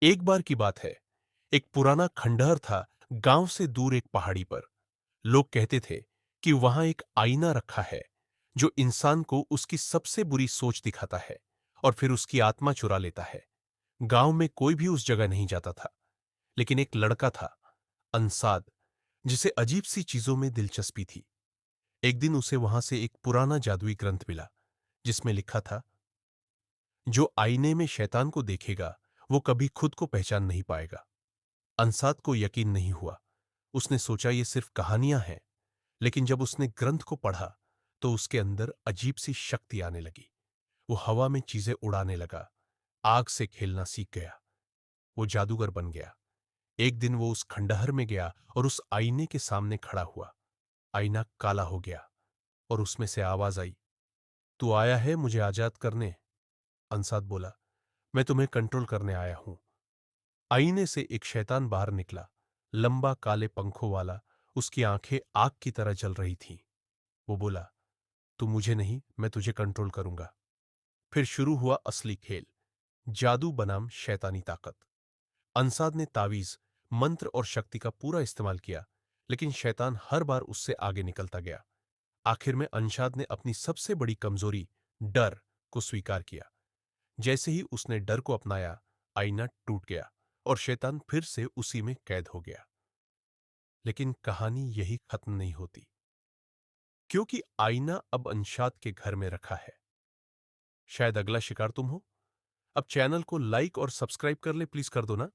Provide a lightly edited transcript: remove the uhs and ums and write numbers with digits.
एक बार की बात है, एक पुराना खंडहर था गांव से दूर एक पहाड़ी पर। लोग कहते थे कि वहां एक आईना रखा है जो इंसान को उसकी सबसे बुरी सोच दिखाता है और फिर उसकी आत्मा चुरा लेता है। गांव में कोई भी उस जगह नहीं जाता था, लेकिन एक लड़का था, अंसाद, जिसे अजीब सी चीजों में दिलचस्पी थी। एक दिन उसे वहां से एक पुराना जादुई ग्रंथ मिला जिसमें लिखा था, जो आईने में शैतान को देखेगा वो कभी खुद को पहचान नहीं पाएगा। अंसाद को यकीन नहीं हुआ। उसने सोचा ये सिर्फ कहानियां हैं, लेकिन जब उसने ग्रंथ को पढ़ा तो उसके अंदर अजीब सी शक्ति आने लगी। वो हवा में चीजें उड़ाने लगा, आग से खेलना सीख गया। वो जादूगर बन गया। एक दिन वो उस खंडहर में गया और उस आईने के सामने खड़ा हुआ। आईना काला हो गया और उसमें से आवाज आई, तू आया है मुझे आजाद करने? अंसाद बोला, मैं तुम्हें कंट्रोल करने आया हूं। आईने से एक शैतान बाहर निकला, लंबा काले पंखों वाला। उसकी आंखें आग की तरह जल रही थीं। वो बोला, तू मुझे नहीं, मैं तुझे कंट्रोल करूंगा। फिर शुरू हुआ असली खेल, जादू बनाम शैतानी ताकत। अंसाद ने तावीज, मंत्र और शक्ति का पूरा इस्तेमाल किया, लेकिन शैतान हर बार उससे आगे निकलता गया। आखिर में अंसाद ने अपनी सबसे बड़ी कमजोरी, डर, को स्वीकार किया। जैसे ही उसने डर को अपनाया, आईना टूट गया और शैतान फिर से उसी में कैद हो गया। लेकिन कहानी यही खत्म नहीं होती, क्योंकि आईना अब अंशाद के घर में रखा है। शायद अगला शिकार तुम हो। अब चैनल को लाइक और सब्सक्राइब कर ले, प्लीज कर दो ना।